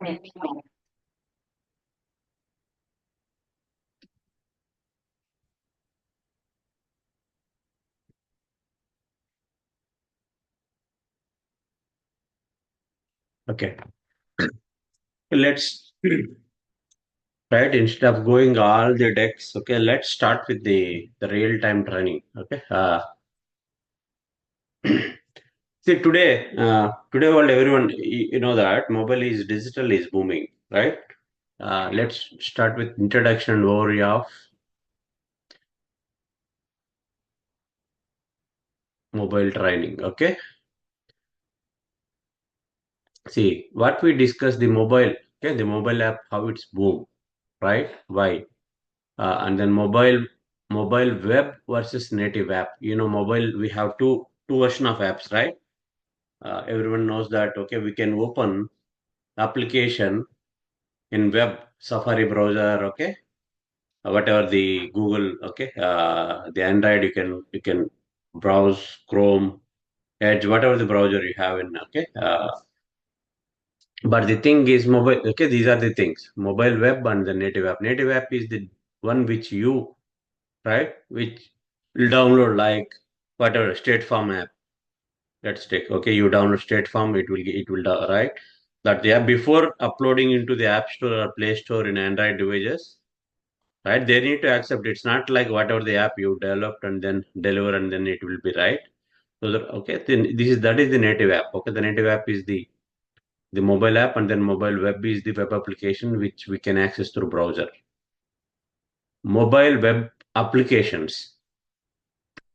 Okay, let's right instead of going all the decks. Okay, let's start with the real time training. Okay, see today world everyone you know that mobile is digital is booming, right? Let's start with introduction and overview of mobile training. Okay, see what we discussed the mobile. Okay, the mobile app how it's boom, right? Why? And then mobile web versus native app. You know, mobile we have two version of apps, right? Everyone knows that. Okay, we can open application in web Safari browser. Okay, whatever the Google. Okay, the Android you can browse Chrome, Edge, whatever the browser you have in. Okay, but the thing is mobile. Okay, these are the things. Mobile web and the native app. Native app is the one which you right? Which will download like whatever State Farm app. Let's take okay. You download State Farm, right? That the app before uploading into the App Store or Play Store in Android devices, right? They need to accept. It's not like whatever the app you developed and then deliver and then it will be right. So okay, then that is the native app. Okay, the native app is the mobile app and then mobile web is the web application which we can access through browser. Mobile web applications.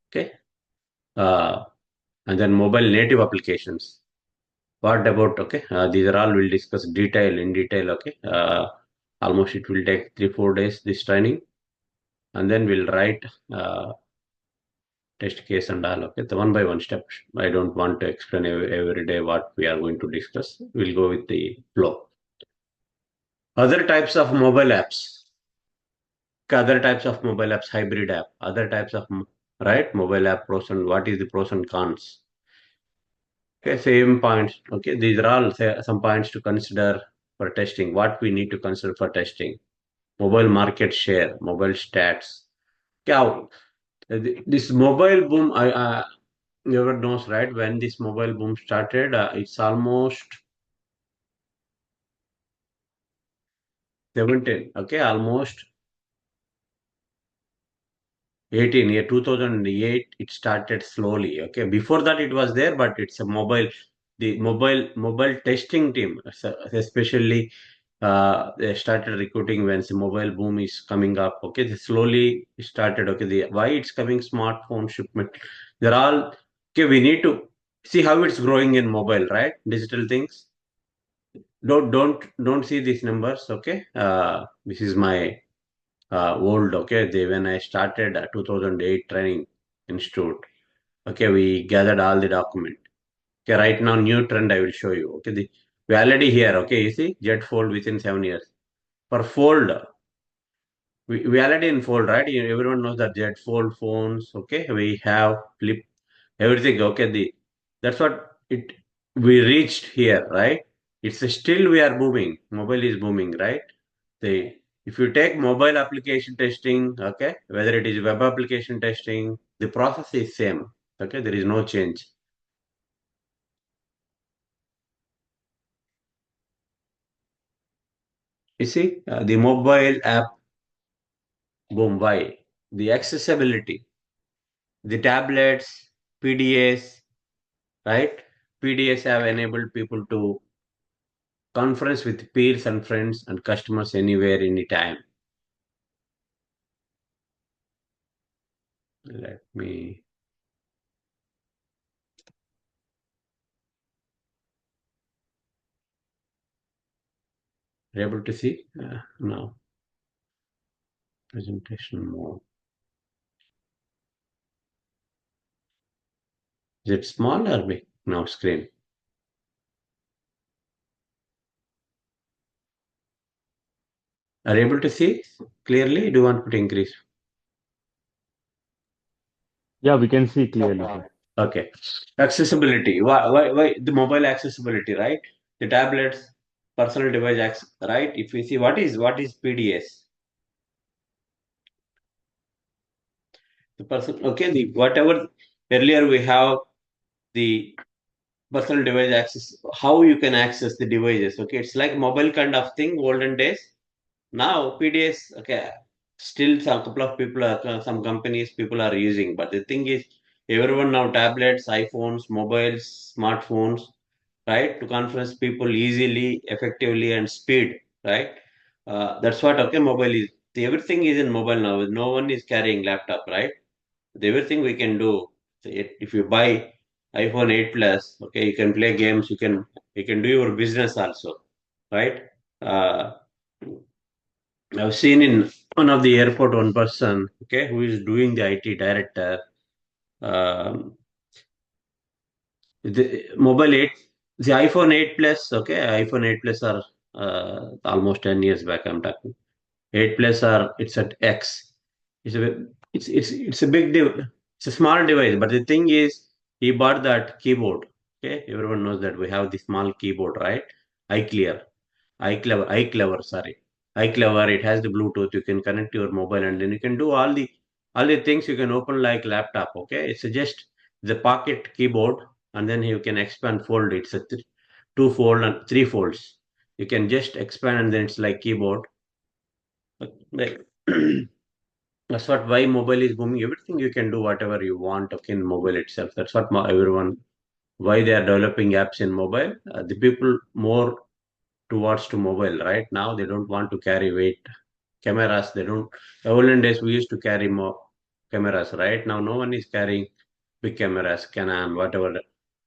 Okay. Uh, and then mobile native applications. What about okay? These are all we'll discuss in detail. Okay, almost it will take 3-4 days this training, and then we'll write test case and all. Okay, the one by one steps. I don't want to explain every day what we are going to discuss. We'll go with the flow. Other types of mobile apps. Other types of mobile apps, hybrid app. Other types of right mobile app pros and what is the pros and cons. Okay, same points. Okay, these are all some points to consider for testing. What we need to consider for testing. Mobile market share, mobile stats. Yeah, this mobile boom, I never knows, right? When this mobile boom started, it's almost 17. Okay, almost 18. Yeah, 2008. It started slowly. Okay, before that it was there, but it's a mobile. The mobile testing team, especially they started recruiting when the mobile boom is coming up. Okay, they slowly started. Okay, why it's coming smartphone shipment. They're all okay. We need to see how it's growing in mobile, right? Digital things. Don't see these numbers. Okay, this is my old. Okay, when I started 2008 training institute. Okay, we gathered all the document. Okay, right now new trend I will show you. Okay, we already here. Okay, you see jet fold within 7 years. For fold, we already in fold, right? Everyone knows that jet fold phones. Okay, we have flip everything. Okay, that's what it we reached here, right? It's still we are booming. Mobile is booming, right? The if you take mobile application testing, okay, whether it is web application testing, the process is same. Okay, there is no change. You see, the mobile app boom. Why? The accessibility, the tablets, PDAs, right? PDAs have enabled people to conference with peers and friends and customers anywhere, anytime. Let me able to see now presentation more. Is it small or big now screen? Are you able to see clearly? Do you want to increase? Yeah, we can see clearly, sir. Okay. Accessibility. Why the mobile accessibility, right? The tablets. personal device access, right? If you see what is PDS, the person, okay, the whatever earlier we have the personal device access, how you can access the devices. Okay, it's like mobile kind of thing, olden days. Now PDS, okay, still some couple of people are some companies people are using, but the thing is, everyone now tablets, iPhones, mobiles, smartphones, right, to conference people easily, effectively, and speed, right? That's what okay mobile is. Everything is in mobile now. No one is carrying laptop, right? Everything we can do. So if you buy iPhone 8 Plus, okay, you can play games. You can do your business also, right? Uh, I've seen in one of the airport one person, okay, who is doing the IT director. Um, the mobile 8, the iPhone 8 Plus, okay, iPhone 8 Plus are almost 10 years back. I'm talking 8 Plus are it's at X. It's a big it's a small device, but the thing is, he bought that keyboard. Okay, everyone knows that we have the small keyboard, right? iClear. iClever, sorry. iClever, it has the Bluetooth. You can connect to your mobile and then you can do all the things you can open like laptop. Okay, it's just the pocket keyboard and then you can expand fold. It's a two fold and three folds. You can just expand and then it's like keyboard. Like that's what why mobile is booming. Everything you can do whatever you want. Okay, in mobile itself. That's what everyone why they are developing apps in mobile. The people more towards to mobile right now they don't want to carry weight cameras. They don't. The olden days we used to carry more cameras. Right now no one is carrying big cameras, Canon, whatever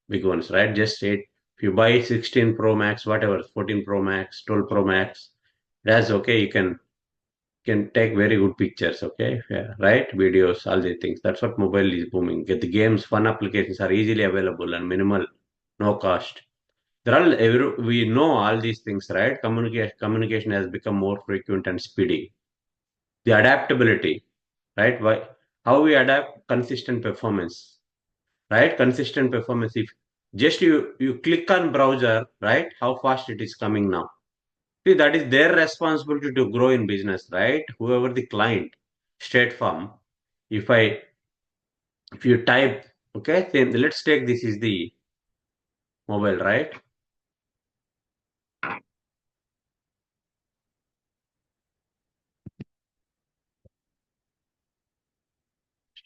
big ones. Right, just eight. If you buy 16 Pro Max, whatever, 14 Pro Max, 12 Pro Max, that's okay. You can take very good pictures. Okay, yeah, right, videos, all these things. That's what mobile is booming. Get the games, fun applications are easily available and minimal, no cost. We know all these things, right? Communication has become more frequent and speedy. The adaptability, right? Why? How we adapt consistent performance, right? Consistent performance. If just you click on browser, right? How fast it is coming now. See, that is their responsibility to grow in business, right? Whoever the client, State Farm. If I if you type, okay, then let's take this is the mobile, right?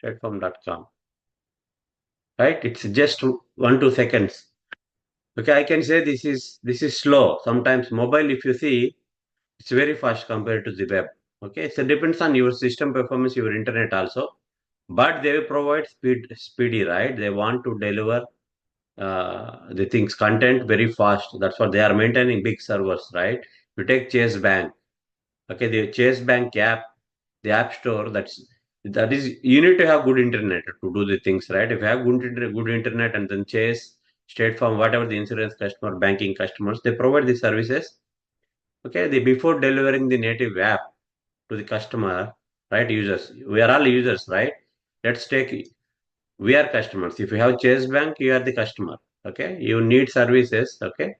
Statefarm.com, right? It's just 1 2 seconds. Okay, I can say this is slow. Sometimes mobile, if you see, it's very fast compared to the web. Okay, so depends on your system performance, your internet also. But they will provide speedy, right? They want to deliver the things content very fast. That's what they are maintaining big servers, right? You take Chase Bank. Okay, the Chase Bank app, the app store. That is you need to have good internet to do the things, right? If you have good internet and then Chase, State Farm, whatever the insurance customer, banking customers, they provide the services. Okay, they before delivering the native app to the customer, right? Users, we are all users, right? Let's take we are customers. If you have Chase Bank, you are the customer. Okay, you need services. Okay,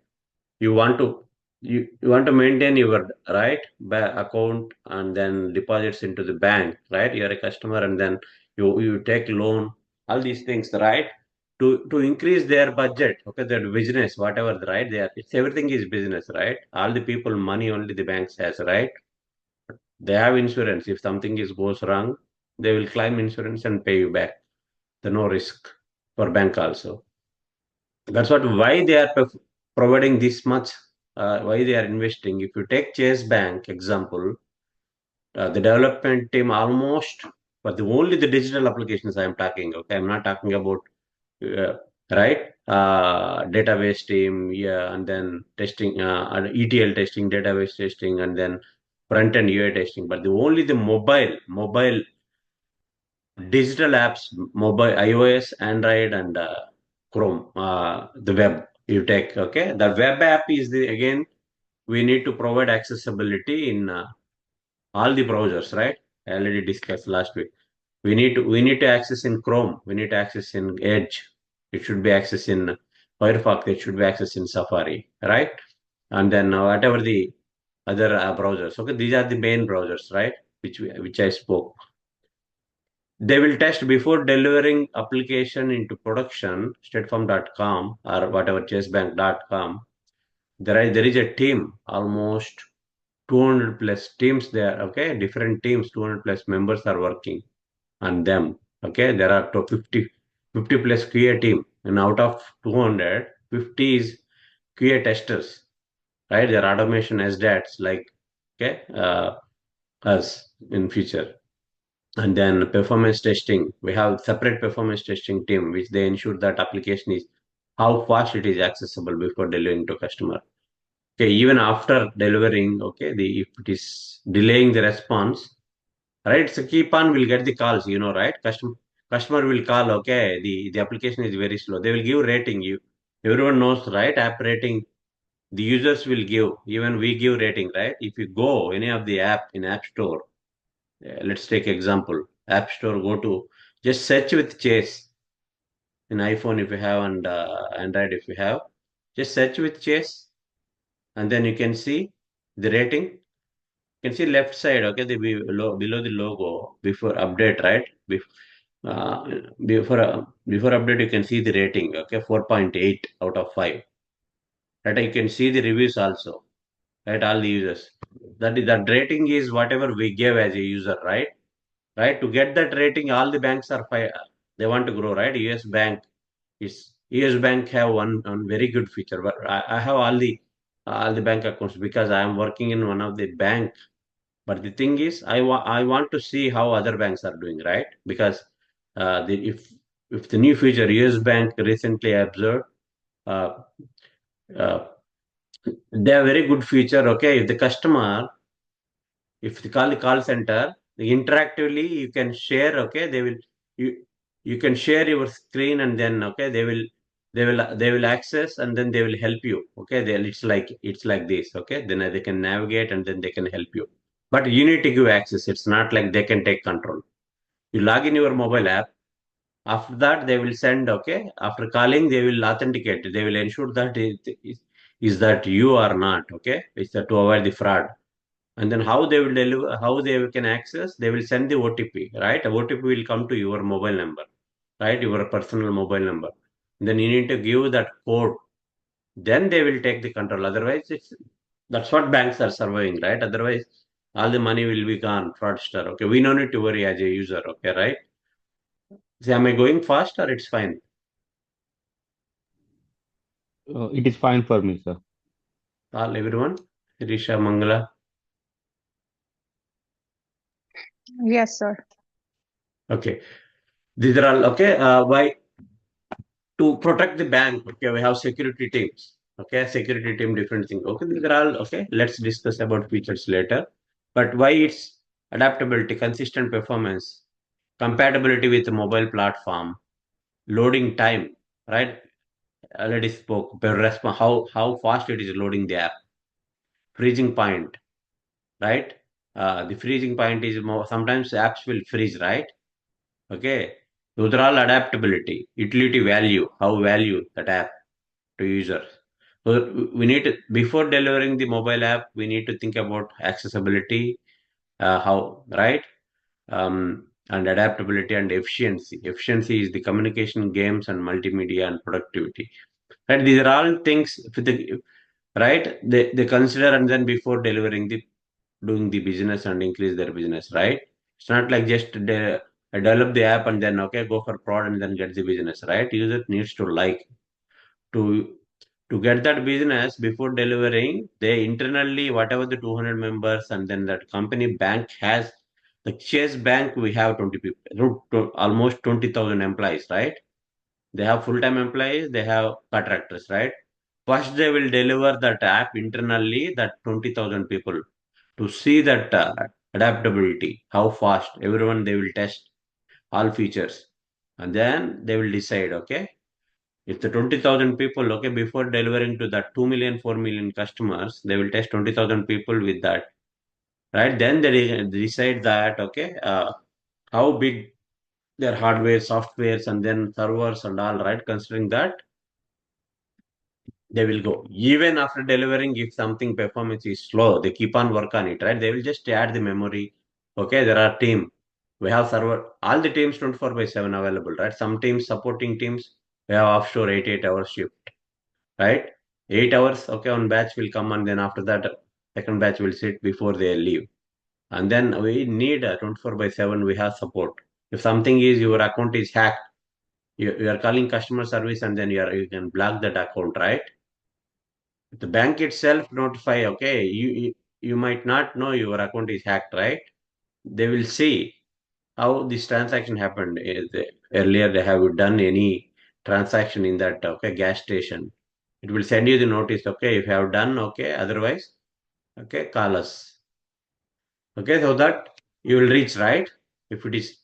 you want to you want to maintain your right account and then deposits into the bank, right? You're a customer and then you take loan, all these things, right? To increase their budget, okay, their business, whatever, right? It's everything is business, right? All the people money only the banks has, right? They have insurance. If something is goes wrong, they will claim insurance and pay you back. The no risk for bank also. That's what why they are providing this much. Why they are investing. If you take Chase Bank example, the development team almost for the only the digital applications I am talking. Okay, I'm not talking about uh, right database team, yeah, and then testing, and ETL testing, database testing, and then front end UI testing. But the only the mobile digital apps, mobile iOS, Android, and Chrome, the web you take. Okay, the web app is the again we need to provide accessibility in all the browsers, right? I already discussed last week. We need to access in Chrome. We need to access in Edge. It should be access in Firefox. It should be access in Safari, right? and then whatever the other browsers. Okay, these are the main browsers, right? Which I spoke. They will test before delivering application into production, statefarm.com or whatever chasebank.com. There is a team, almost 200 plus teams there. Okay, different teams, 200 plus members are working on them. Okay, there are 50 plus QA team, and out of 200, 50 is QA testers, right? Their automation SDETs like, okay, us in future. And then performance testing, we have separate performance testing team, which they ensure that application is how fast it is accessible before delivering to customer. Okay, even after delivering, okay, if it is delaying the response, right? So keep on will get the calls, right? Customer will call, okay, the application is very slow. They will give rating. Everyone knows, right? App rating, the users will give, even we give rating, right? If you go any of the app in App Store, let's take example, App Store, go to just search with Chase in iPhone if you have, and Android if you have, just search with Chase, and then you can see the rating. You can see left side, okay, below the logo before update, right? Uh, before update, you can see the rating, okay, 4.8 out of 5. Right, you can see the reviews also, right? All the users. That rating is whatever we gave as a user, right? Right. To get that rating, all the banks are they want to grow, right? US Bank have one very good feature, but I have all the bank accounts because I am working in one of the bank. But the thing is, I want to see how other banks are doing, right? Because if the new feature US Bank recently observed, uh, uh, they have very good feature. Okay, if the customer, if the call center, interactively you can share. Okay, you you can share your screen, and then okay, they will access, and then they will help you. Okay, it's like this. Okay, then they can navigate, and then they can help you. But you need to give access. It's not like they can take control. You log in your mobile app. After that, they will send. Okay, after calling, they will authenticate. They will ensure that is that you are not. Okay, it's that to avoid the fraud. And then how they will deliver, how they can access, they will send the OTP, right? OTP will come to your mobile number, right? Your personal mobile number. Then you need to give that code. Then they will take the control. Otherwise, that's what banks are surviving, right? Otherwise, all the money will be gone, fraudster. Okay, we no need to worry as a user. Okay, right? So am I going fast or it's fine? It is fine for me, sir. All everyone, Risha, Mangala. Yes, sir. Okay, these are all okay. Why? To protect the bank, okay, we have security teams. Okay, security team, different thing. Okay, these are all okay. Let's discuss about features later. But why it's adaptability, consistent performance, compatibility with the mobile platform, loading time, right? Already spoke. How fast it is loading the app, freezing point, right? The freezing point is more. Sometimes apps will freeze, right? Okay, those are all adaptability, utility value, how value that app to users. So we need to, before delivering the mobile app, we need to think about accessibility, how, right? And adaptability and efficiency. Efficiency is the communication, games, and multimedia and productivity. Right? These are all things with the right. They consider, and then before delivering the doing the business and increase their business. Right? It's not like just develop the app and then okay go for prod and then get the business. Right? User needs to like to to get that business before delivering. They internally whatever the 200 members, and then that company bank has, the Chase Bank, we have 20 people, almost 20,000 employees, right? They have full-time employees, they have contractors, right? First they will deliver that app internally, that 20,000 people, to see that adaptability, how fast everyone, they will test all features, and then they will decide. Okay, if the 20,000 people, okay, before delivering to that 2 million, 4 million customers, they will test 20,000 people with that, right? Then they decide that, okay, how big their hardware, softwares, and then servers and all, right? Considering that, they will go. Even after delivering, if something performance is slow, they keep on work on it, right? They will just add the memory. Okay, there are team. We have server, all the teams 24 by 7 available, right? Some teams, supporting teams, we have offshore 8 hour shift, right? 8 hours, okay, one batch will come and then after that, second batch will sit before they leave. And then we need 24 by 7, we have support. If something is, your account is hacked, you are calling customer service and then you can block that account, right? The bank itself notify, okay, you might not know your account is hacked, right? They will see how this transaction happened. Earlier, they have done any transaction in that, okay, gas station. It will send you the notice, okay, if you have done, okay, otherwise, okay, call us. Okay, so that you will reach, right? If it is,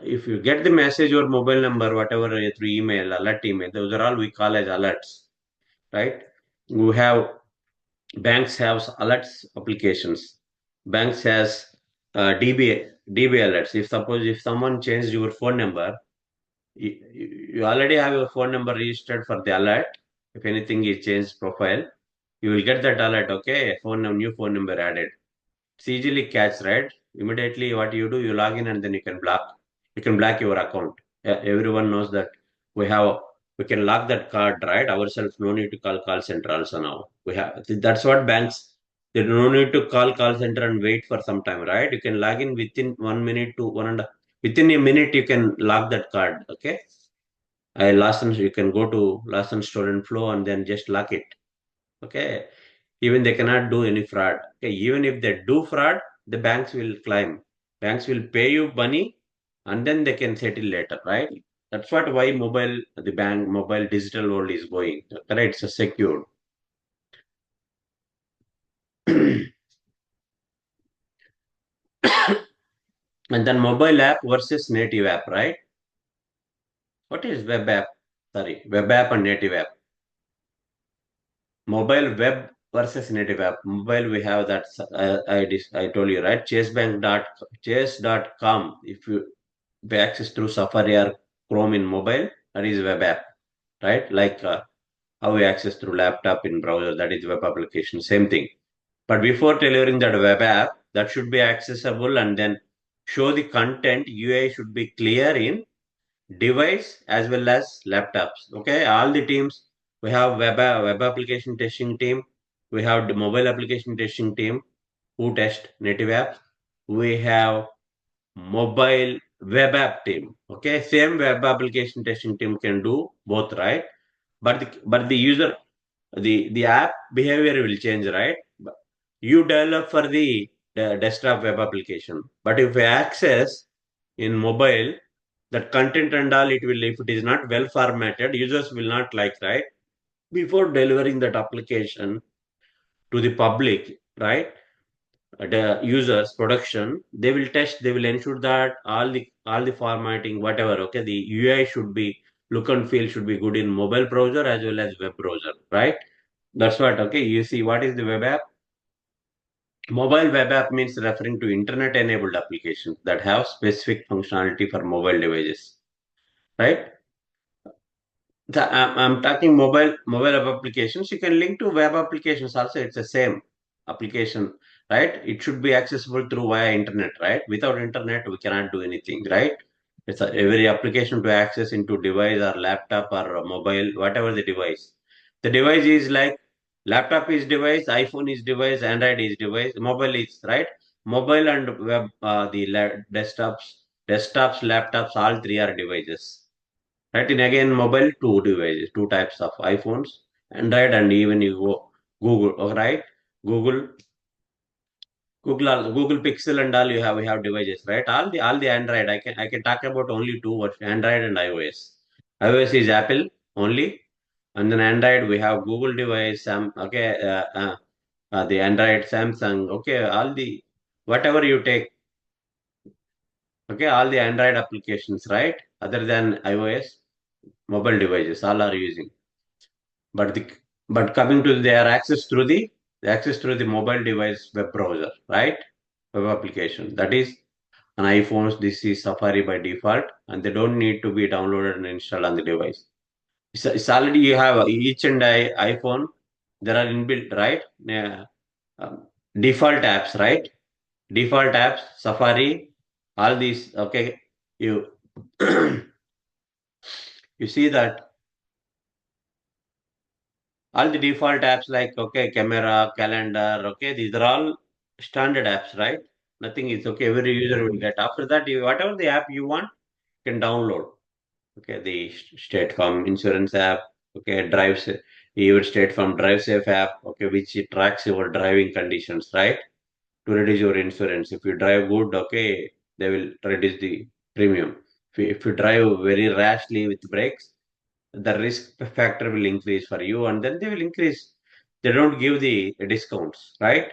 if you get the message or mobile number, whatever, through email, alert email, those are all we call as alerts, right? We have banks have alerts applications. Banks has DB alerts. If suppose if someone changed your phone number, you already have your phone number registered for the alert. If anything is changed profile, you will get that alert. Okay, new phone number added. It's easily catch, right? Immediately, what you do, you log in and then you can block. You can block your account. Everyone knows that we have we can lock that card, right? Ourselves, no need to call center also now. We have that's what banks. They no need to call center and wait for some time, right? You can log in within 1 minute to within a minute you can lock that card. Okay, I last and you can go to last and stolen flow and then just lock it. Okay, even they cannot do any fraud. Okay, even if they do fraud, the banks will claim. Banks will pay you money and then they can settle later, right? That's what why the bank, mobile digital world is going. Correct, it's a secure. And then mobile app versus native app, right? What is web app? Sorry, web app and native app. Mobile web versus native app. Mobile, we have that. I told you, right? Chase.com. If you access through Safari or Chrome in mobile, that is web app, right? Like how we access through laptop in browser, that is web application, same thing. But before delivering that web app, that should be accessible and then show the content. UI should be clear in device as well as laptops. Okay, all the teams, we have web application testing team, we have the mobile application testing team who test native apps. We have mobile web app team. Okay, same web application testing team can do both, right? But the user, the app behavior will change, right? You develop for the desktop web application, but if we access in mobile, that content and all, it will, if it is not well formatted, users will not like, right? Before delivering that application to the public, right? The users production, they will test, they will ensure that all the formatting, whatever, okay, the UI should be, look and feel should be good in mobile browser as well as web browser, right? That's what. Okay, you see, what is the web app? Mobile web app means referring to internet enabled applications that have specific functionality for mobile devices, right? I'm talking mobile web applications. You can link to web applications also. It's the same application, right? It should be accessible through via internet, right? Without internet, we cannot do anything, right? Every application to access into device or laptop or mobile, whatever the device. The device is like laptop is device, iPhone is device, Android is device, mobile is, right. Mobile and web, desktops, laptops, all three are devices. Right, in again mobile, two devices, two types of iPhones, Android, and even you go Google, all right? Google, Google Pixel and all, we have devices, right? All the Android. I can talk about only two words, Android and iOS. iOS is Apple only, and then Android we have Google device, okay, the Android, Samsung, okay, all the whatever you take, okay, all the Android applications, right? Other than iOS, mobile devices, all are using. But the but coming to their access through the mobile device web browser, right? Web application. That is on iPhones, this is Safari by default, and they don't need to be downloaded and installed on the device. It's already you have each and iPhone. There are inbuilt, right? Yeah. Default apps, right? Default apps, Safari, all these. Okay, you you see that all the default apps like okay, camera, calendar. Okay, these are all standard apps, right? Nothing is okay. Every user will get. After that, you whatever the app you want, you can download. Okay, the State Farm Insurance app. Okay, your State Farm Drive Safe app. Okay, which it tracks your driving conditions, right? To reduce your insurance. If you drive good, okay, they will reduce the premium. If you drive very rashly with brakes, the risk factor will increase for you, and then they will increase. They don't give the discounts, right?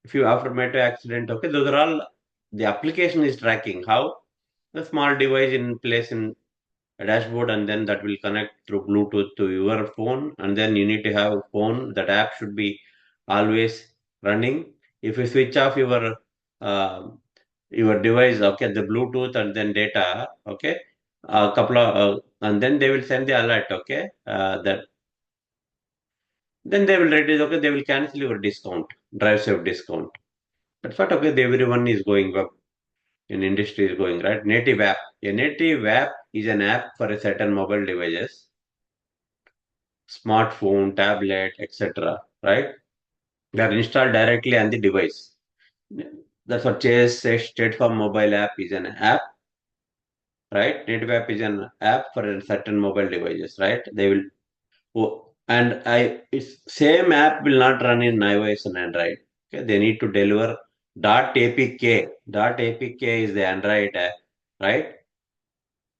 If you after motor accident, okay, those are all the application is tracking how the small device in place in a dashboard, and then that will connect through Bluetooth to your phone, and then you need to have a phone. That app should be always running. If you switch off uh, your device, okay, the Bluetooth and then data, okay, a couple of and then they will send the alert, okay, that then they will reduce, okay, they will cancel your discount, drive safe discount. That's what, okay, everyone is going up in industry is going, right? Native app. A native app is an app for a certain mobile devices, smartphone, tablet, etc. Right? They are installed directly on the device. That's what Chase says. State Farm mobile app is an app, right? Native app is an app for a certain mobile devices, right? They will, and it's same app will not run in iOS and Android. Okay, they need to deliver .apk. .apk is the Android app, right?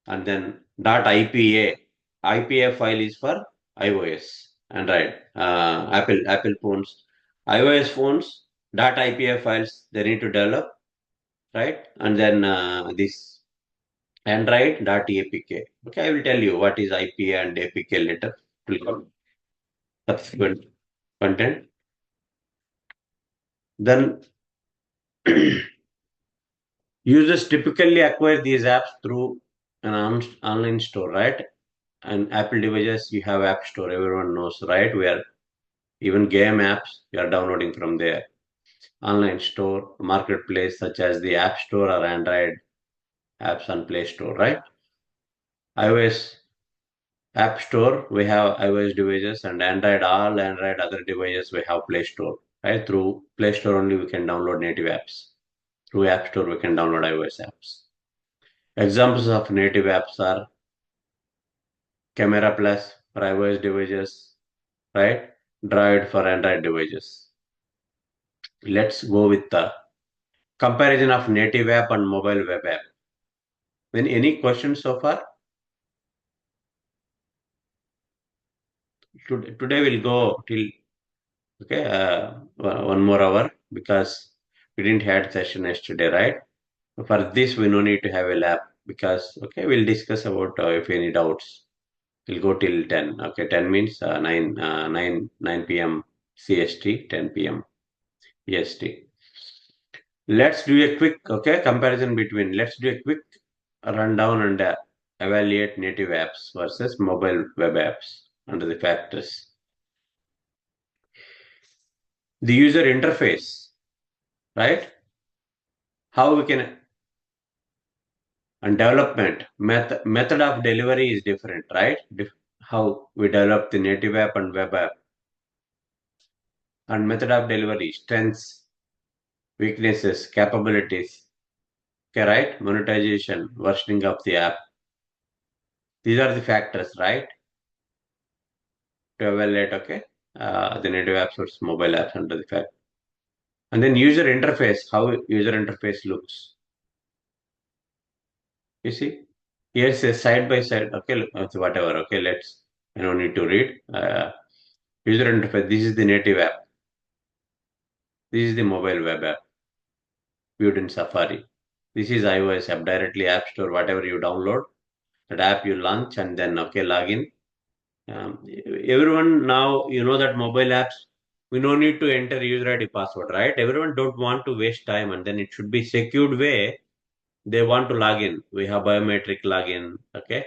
And then .ipa. IPA file is for iOS, Android, Apple phones, iOS phones. .ipa files they need to develop, right? And then this Android.apk. Okay, I will tell you what is IPA and APK later. Will come subsequent content. Then users typically acquire these apps through an online store, right? And Apple devices, you have App Store. Everyone knows, right? Where even game apps you are downloading from there. Online store, marketplace such as the App Store or Android apps on Play Store, right? iOS App Store, we have iOS devices, and Android, all Android other devices, we have Play Store, right? Through Play Store only we can download native apps. Through App Store we can download iOS apps. Examples of native apps are Camera Plus for iOS devices, right? Droid for Android devices. Let's go with the comparison of native app and mobile web app. Then any questions so far? Today we'll go till okay one more hour because we didn't had session yesterday, right? For this we no need to have a lab because okay we'll discuss about if any doubts. We'll go till 10. Okay, 10 means 9 p.m. CST, 10 p.m. EST. Let's do a quick okay comparison between. Let's do a quick rundown and evaluate native apps versus mobile web apps under the factors. The user interface, right? How we can and development method of delivery is different, right? How we develop the native app and web app and method of delivery, strengths, weaknesses, capabilities, okay, right? Monetization, versioning of the app. These are the factors, right? To evaluate, okay, the native apps versus mobile apps under the fact. And then user interface, how user interface looks. You see, here's a side by side. Okay, whatever. Okay, I don't need to read. User interface. This is the native app. This is the mobile web app viewed in Safari. This is iOS app directly App Store. Whatever you download, that app you launch and then okay login. Everyone now you know that mobile apps we no need to enter user ID password, right? Everyone don't want to waste time, and then it should be secured way. They want to log in. We have biometric login. Okay,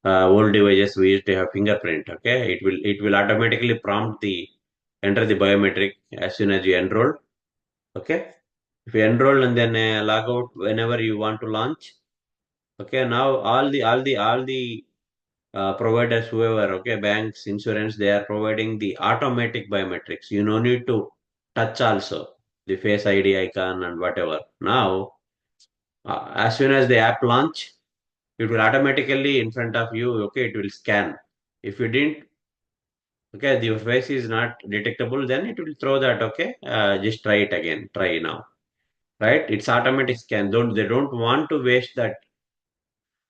old devices we used to have fingerprint. Okay, it will automatically prompt the enter the biometric as soon as you enroll. Okay, if you enroll and then log out whenever you want to launch. Okay, now all the providers, whoever, okay, banks, insurance, they are providing the automatic biometrics. You no need to touch also the face ID icon and whatever. Now, as soon as the app launch, it will automatically in front of you. Okay, it will scan. If you didn't, okay, the face is not detectable, then it will throw that. Okay, just try it again. Try now. Right? It's automatic scan. They don't want to waste that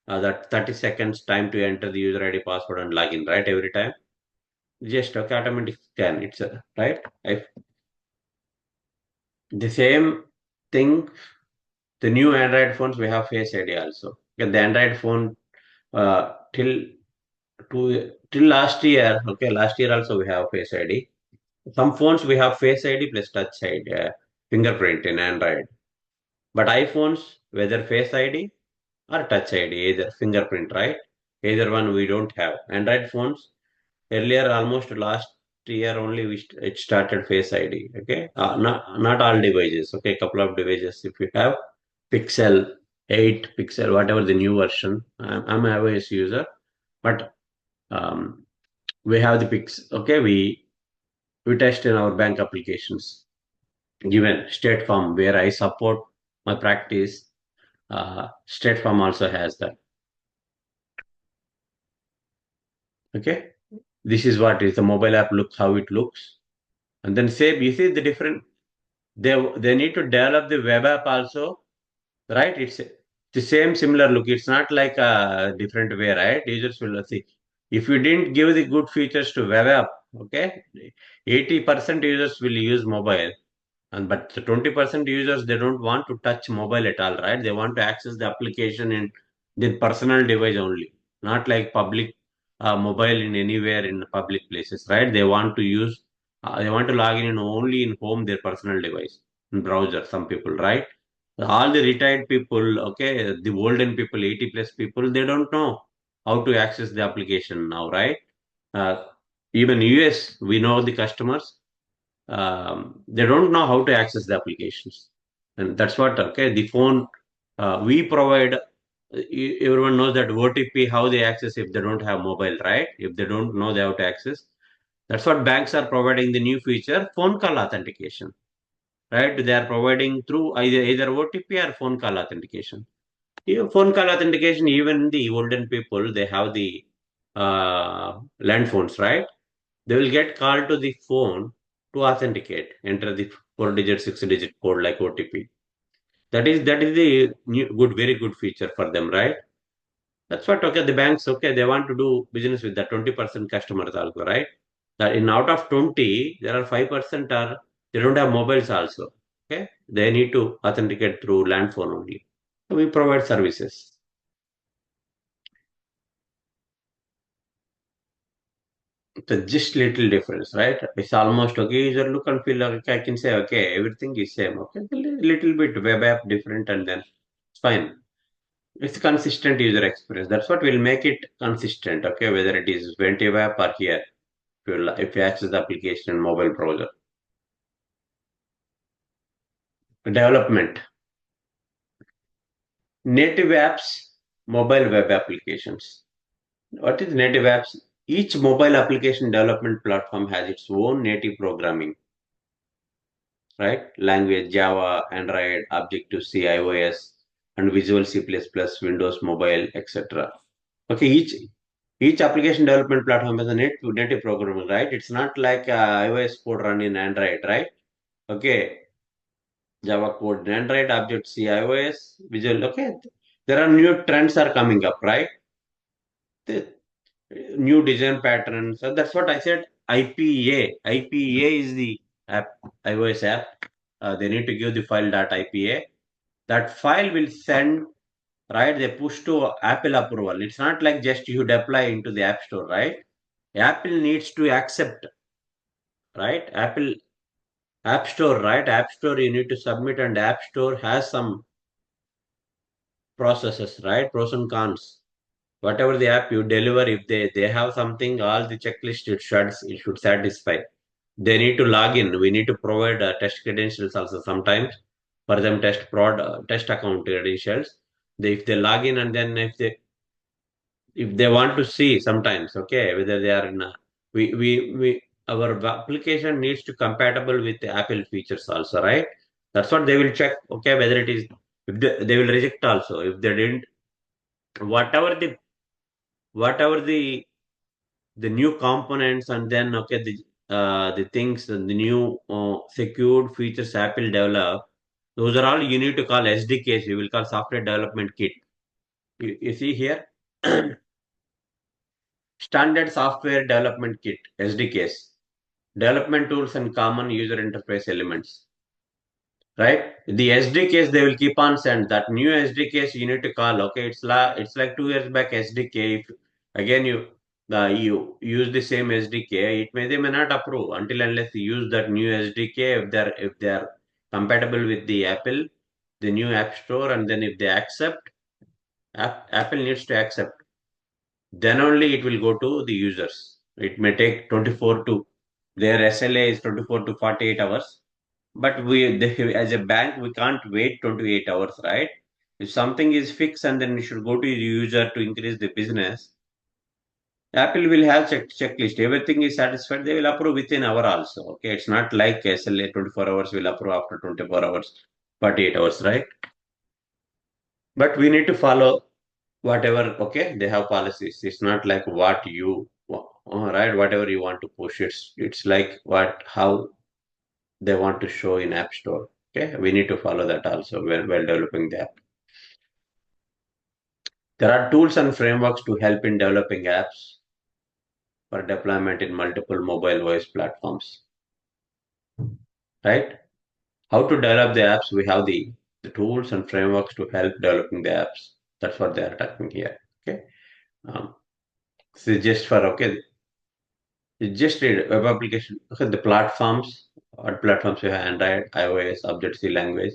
30 seconds time to enter the user ID password and login, right? Every time. Just okay, automatic scan. It's right. If the same thing, the new Android phones we have Face ID also. Okay, the Android phone till last year. Okay, last year also we have Face ID. Some phones we have Face ID plus Touch ID, fingerprint in Android. But iPhones, whether Face ID or Touch ID, either fingerprint, right? Either one we don't have. Android phones earlier, almost last year only, it started Face ID. Okay, not all devices. Okay, couple of devices. If you have Pixel 8, Pixel, whatever the new version, I'm a iOS user, but um, we have the Pix. Okay, we test in our bank applications. Given State Farm, where I support my practice, State Farm also has that. Okay, this is what is the mobile app. Look how it looks, and then say you see the different. They need to develop the web app also, right? It's the same similar look. It's not like a different way, right? Users will see. If you didn't give the good features to web app, okay, 80% users will use mobile. And but the 20% users, they don't want to touch mobile at all, right? They want to access the application in their personal device only, not like public mobile in anywhere in public places, right? They want to log in only in home their personal device in browser. Some people, right? All the retired people, okay, the olden people, 80 plus people, they don't know how to access the application now, right? Uh, Even US, we know the customers, they don't know how to access the applications, and that's what, okay, the phone we provide. Everyone knows that OTP, how they access if they don't have mobile, right? If they don't know they have to access, that's what banks are providing the new feature, phone call authentication, right? They are providing through either OTP or phone call authentication. Phone call authentication, even the olden people, they have the land phones, right? They will get called to the phone to authenticate, enter the 4 digit, 6 digit code like OTP. That is the good, very good feature for them, right? That's what, okay, the banks, okay, they want to do business with the 20% customers also, right? That in out of 20, there are 5% are they don't have mobiles also. Okay, they need to authenticate through land phone only. So we provide services. It's just little difference, right? It's almost okay. User look and feel like, okay, I can say, okay, everything is same. Okay, a little bit web app different, and then it's fine. It's consistent user experience. That's what will make it consistent. Okay, whether it is native app or here, if you access the application in mobile browser. Development, native apps, mobile web applications. What is native apps? Each mobile application development platform has its own native programming, right? Language, Java, Android, Objective-C, iOS, and Visual C++, Windows Mobile, etc. Okay, each application development platform has a native programming, right? It's not like iOS code run in Android, right? Okay, Java code in Android, Objective-C, iOS, Visual. Okay, there are new trends are coming up, right? The new design patterns. So that's what I said. IPA. IPA is the app, iOS app. They need to give the file .ipa. That file will send, right? They push to Apple approval. It's not like just you deploy into the App Store, right? Apple needs to accept, right? App Store, right? App Store you need to submit, and App Store has some processes, right? Pros and cons. whatever the app you deliver, if they have something, all the checklist it should satisfy. They need to log in. We need to provide test credentials also sometimes for them, test account credentials. If they log in, and then if they want to see sometimes, okay, whether they are in we our application needs to compatible with the Apple features also, right? That's what they will check, okay, whether it is, if they will reject also if they didn't, whatever the new components, and then okay, the things, the new secured features Apple develop, those are all you need to call SDKs. You will call software development kit. You see here, standard software development kit SDKs, development tools and common user interface elements. Right? The SDKs they will keep on send. That new SDKs you need to call. Okay, it's like 2 years back SDK. If again you use the same SDK, they may not approve until unless you use that new SDK. If they are compatible with the Apple, the new App Store, and then if they accept, Apple needs to accept. Then only it will go to the users. It may take 24 to, their SLA is 24 to 48 hours. But as a bank, we can't wait 28 hours, right? If something is fixed and then it should go to the user to increase the business, Apple will have checklist. Everything is satisfied, they will approve within hour also. Okay, it's not like SLA 24 hours will approve after 24 hours, 48 hours, right? But we need to follow whatever, okay, they have policies. It's not like what you, right, whatever you want to push. It's like how they want to show in App Store. Okay, we need to follow that also while developing the app. There are tools and frameworks to help in developing apps for deployment in multiple mobile OS platforms. Right? How to develop the apps? We have the tools and frameworks to help developing the apps. That's what they are talking here. Okay. Um, this is just for, okay. It's just a web application. Okay, the platforms. What platforms you have? Android, iOS, Objective-C language,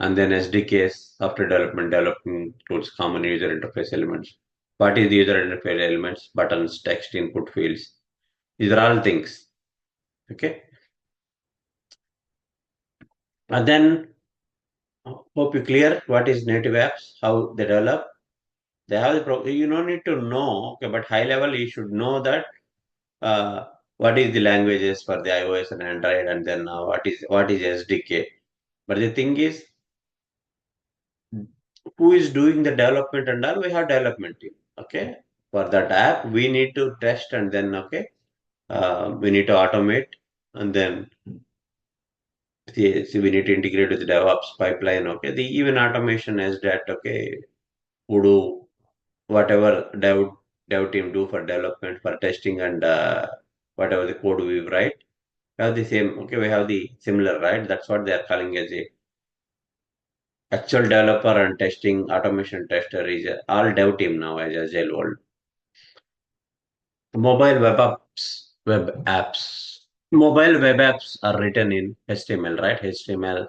and then SDKs, software developing tools, common user interface elements. What is the user interface elements? Buttons, text, input fields. These are all things. Okay. And then hope you clear what is native apps, how they develop. They have you don't need to know, okay, but high level you should know that what is the languages for the iOS and Android, and then what is SDK. But the thing is, who is doing the development and all? We have development team. Okay, for that app we need to test, and then okay, we need to automate, and then see, we need to integrate with the DevOps pipeline. Okay, the even automation as that. Okay, who do whatever dev team do for development, for testing, and whatever the code we write. We have the same. Okay, we have the similar, right? That's what they are calling as a actual developer and testing automation tester is all dev team now as Agile world. Mobile web apps are written in HTML, right? HTML,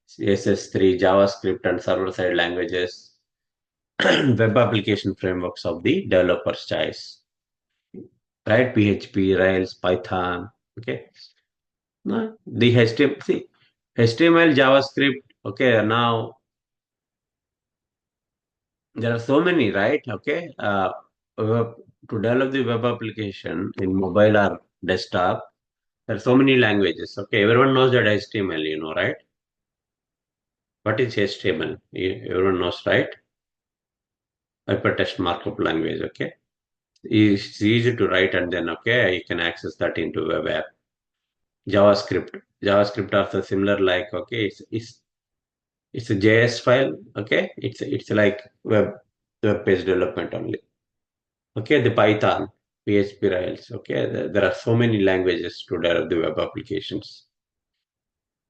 CSS3, JavaScript, and server-side languages, web application frameworks of the developer's choice, right? PHP, Rails, Python. Okay, no, the HTML, see, HTML, JavaScript. Okay, now there are so many, right? Okay, to develop the web application in mobile or desktop, there are so many languages. Okay, everyone knows that HTML, right? What is HTML? Everyone knows, right? Hypertext markup language. Okay, it's easy to write, and then okay, you can access that into web app. JavaScript also similar, like okay, it's a JS file. Okay, it's like web page development only. Okay, the Python, PHP, Rails. Okay, there are so many languages to develop the web applications.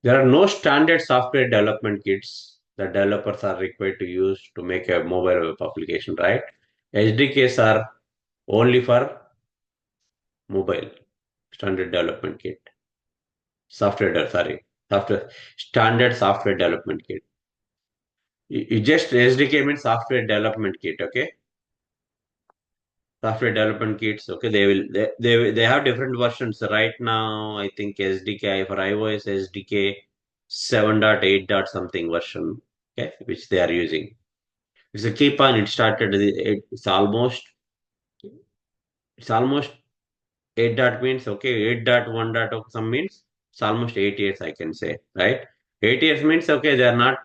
There are no standard software development kits that developers are required to use to make a mobile web application, right? SDKs are only for mobile, standard development kit. Software standard software development kit. You just SDK means software development kit, okay? software development kits. Okay, they have different versions right now. I think SDK for iOS, SDK 7.8 dot something version, okay, which they are using. It's a keep on. It started. It's almost 8 dot means okay. 8 dot 1 dot some means it's almost 8 years. I can say, right. 8 years means okay. They are not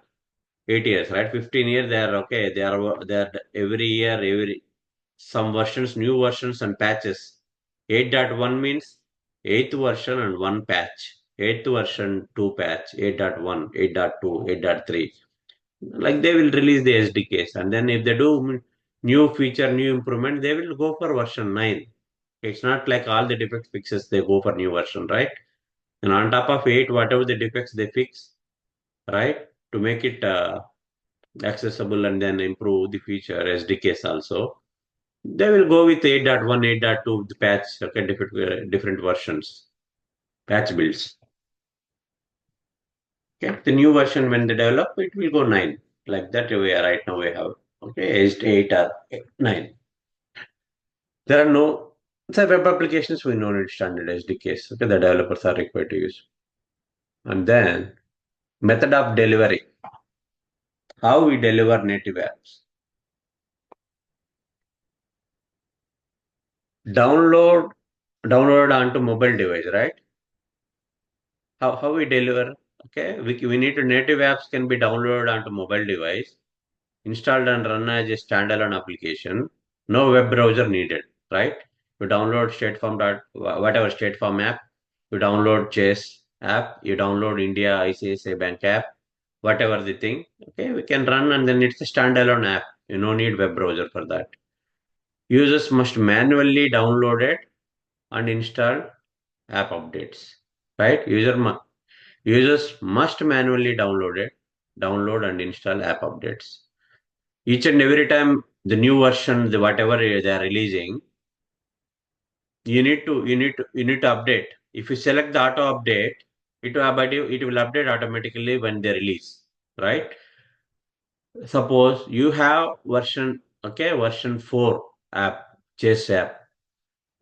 8 years, right? 15 years. They are okay. They are every year every some versions, new versions and patches. 8.1 means 8th version and one patch. 8th version, two patch, 8.1, 8.2, 8.3. Like they will release the SDKs. And then if they do new feature, new improvement, they will go for version 9. It's not like all the defect fixes, they go for new version, right? And on top of 8, whatever the defects they fix, right? To make it accessible and then improve the feature SDKs also. They will go with 8.1, 8.2, the patch, okay, different versions, patch builds. Okay, the new version when they develop, it will go 9. Like that, right now we have, okay, 8 or 9. There are no, so web applications, we know need standard SDKs, okay, the developers are required to use. And then, method of delivery, how we deliver native apps. Download, download onto mobile device, right? How we deliver? Okay, we need to native apps can be downloaded onto mobile device, installed and run as a standalone application. No web browser needed, right? You download whatever state farm app, you download Chase app, you download India ICICI Bank app, whatever the thing. Okay, we can run and then it's a standalone app. You no need web browser for that. Users must manually download it and install app updates, right? Users must manually download and install app updates. Each and every time the new version, the whatever they are releasing, you need to update. If you select the auto update, it will update automatically when they release, right? Suppose you have version 4 app, Chase app,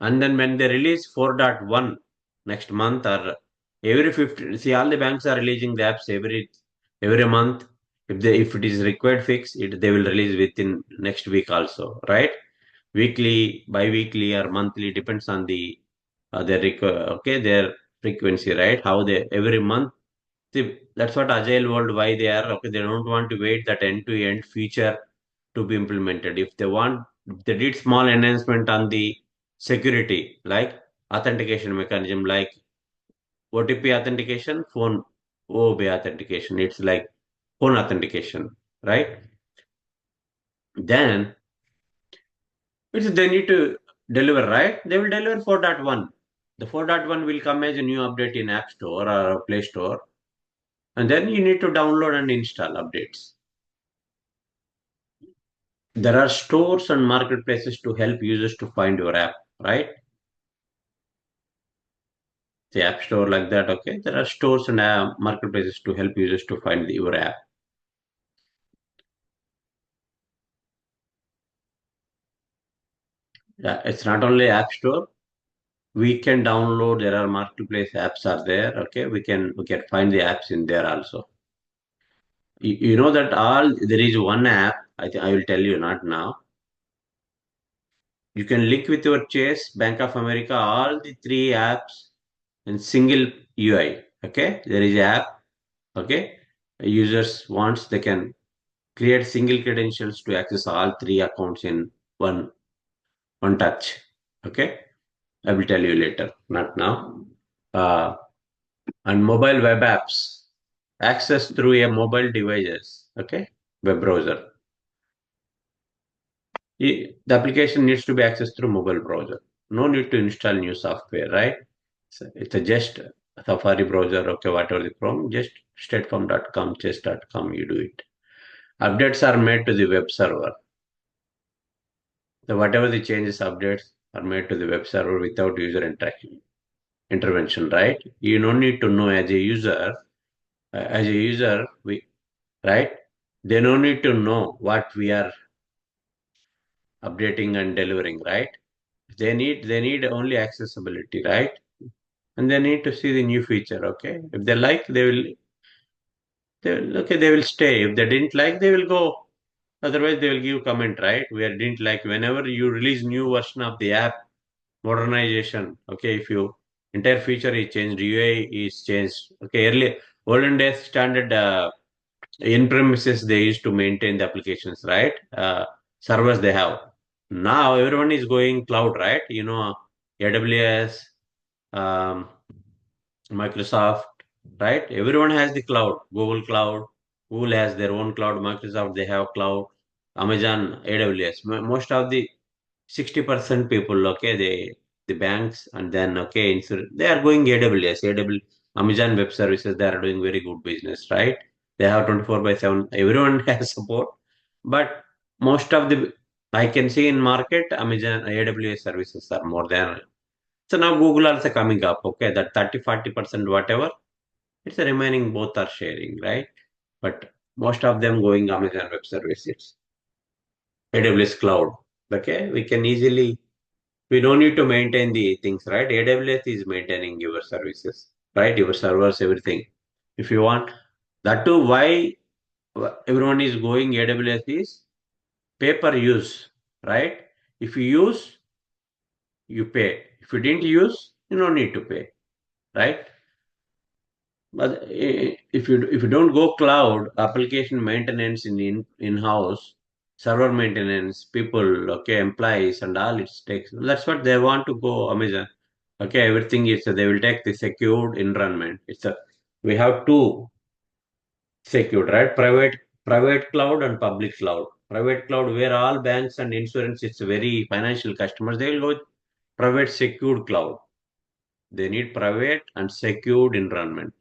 and then when they release 4.1 next month or every 50, see all the banks are releasing the apps every month. If it is required fix, they will release within next week also, right? Weekly, bi-weekly or monthly depends on their frequency, right? How they every month. See, that's what Agile world why they are okay. They don't want to wait that end-to-end feature to be implemented. If they did small enhancement on the security, like authentication mechanism, like OTP authentication, phone OOB authentication. It's like phone authentication, right? Then they need to deliver, right? They will deliver 4.1. The 4.1 will come as a new update in App Store or Play Store, and then you need to download and install updates. There are stores and marketplaces to help users to find your app, right? The App Store like that, okay? There are stores and marketplaces to help users to find your app. Yeah, it's not only App Store. We can download. There are marketplace apps are there. Okay, we can find the apps in there also. You know that all there is one app. I will tell you not now. You can link with your Chase, Bank of America, all the three apps in single UI. Okay, there is app. Okay, users wants they can create single credentials to access all three accounts in one touch. Okay, I will tell you later, not now. Uh, and mobile web apps access through a mobile devices. Okay, web browser. The application needs to be accessed through mobile browser. No need to install new software, right? So it's a just Safari browser, okay, whatever the Chrome, just straightform.com, chess.com, you do it. Updates are made to the web server. So whatever the changes, updates are made to the web server without user intervention, right? You don't need to know as a user, right? They don't need to know what we are updating and delivering, right? they need only accessibility, right? And they need to see the new feature. Okay, if they like, they will stay. If they didn't like, they will go. Otherwise, they will give comment, right? We didn't like. Whenever you release new version of the app, modernization. Okay, if you entire feature is changed, UI is changed. Okay, earlier olden days standard in premises they used to maintain the applications, right? Servers they have. Now everyone is going cloud, right? AWS, um, Microsoft, right? Everyone has the cloud. Google Cloud, Google has their own cloud. Microsoft they have cloud. Amazon, AWS. Most of the 60% people, okay, the banks and then okay, they are going AWS, Amazon Web Services. They are doing very good business, right? They have 24 by 7. Everyone has support, but most of the I can see in market Amazon AWS services are more than. So now Google also coming up, okay, that 30-40% whatever, it's a remaining both are sharing, right? But most of them going Amazon Web Services, AWS Cloud. Okay, we don't need to maintain the things, right? AWS is maintaining your services, right? Your servers, everything. If you want that too, why everyone is going AWS is pay per use, right? If you use, you pay. If you didn't use, you don't need to pay, right? But if you don't go cloud, application maintenance in-house, server maintenance, people, okay, employees and all it takes. That's what they want to go Amazon. Okay, everything is they will take the secured environment. We have two secured, right? Private cloud and public cloud. Private cloud where all banks and insurance it's very financial customers, they will go with private secured cloud. They need private and secured environment,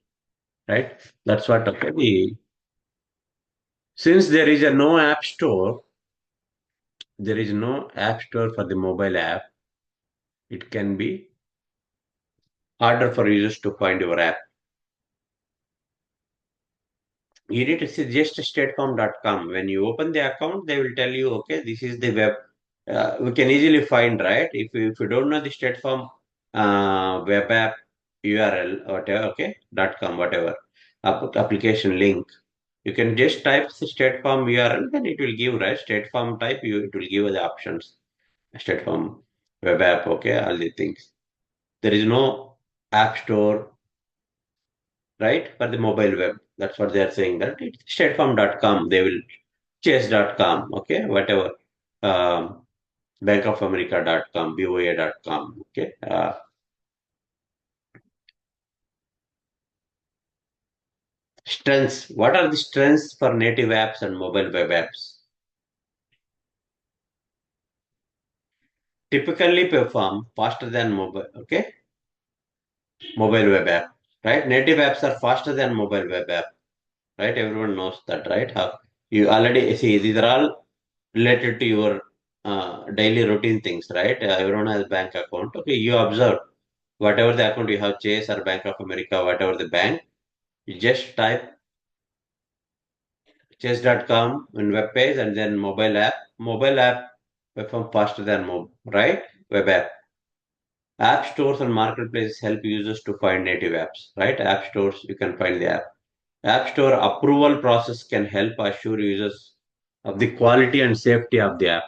right? That's what okay. Since there is no app store for the mobile app. It can be harder for users to find your app. You need to see just statefarm.com. When you open the account, they will tell you, okay, this is the web. We can easily find, right? If you don't know the State Farm web app URL, whatever, okay, .com, whatever, application link, you can just type the State Farm URL, then it will give, right? State Farm type, it will give you the options. State Farm web app, okay, all the things. There is no app store, right, for the mobile web. That's what they are saying, that it's statefarm.com. They will chase.com, okay, whatever. Um, bankofamerica.com, boa.com, okay. Strengths. What are the strengths for native apps and mobile web apps? Typically perform faster than mobile, okay, mobile web app, right? Native apps are faster than mobile web app, right? Everyone knows that, right? How you already see these are all related to your daily routine things, right? Everyone has bank account. Okay, you observe whatever the account you have, Chase or Bank of America, whatever the bank, you just type chase.com in web page and then mobile app. Mobile app perform faster than right? Web app. App stores and marketplaces help users to find native apps, right? App stores, you can find the app. App Store approval process can help assure users of the quality and safety of the app,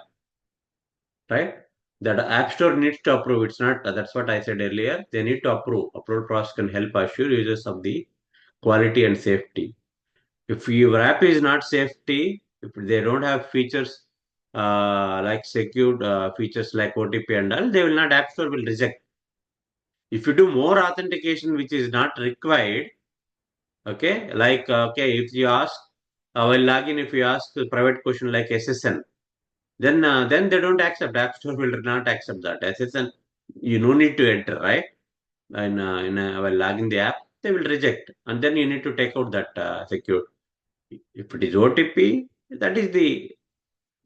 right? That App Store needs to approve. It's not, that's what I said earlier. They need to approve. Approval process can help assure users of the quality and safety. If your app is not safety, if they don't have features like secured features like OTP and all, they will not, App Store will reject. If you do more authentication, which is not required, okay, like, okay, if you ask, while login, if you ask a private question like SSN, then they don't accept. App Store will not accept that. SSN, you no need to enter, right? And while logging the app, they will reject. And then you need to take out that secure. If it is OTP, that is the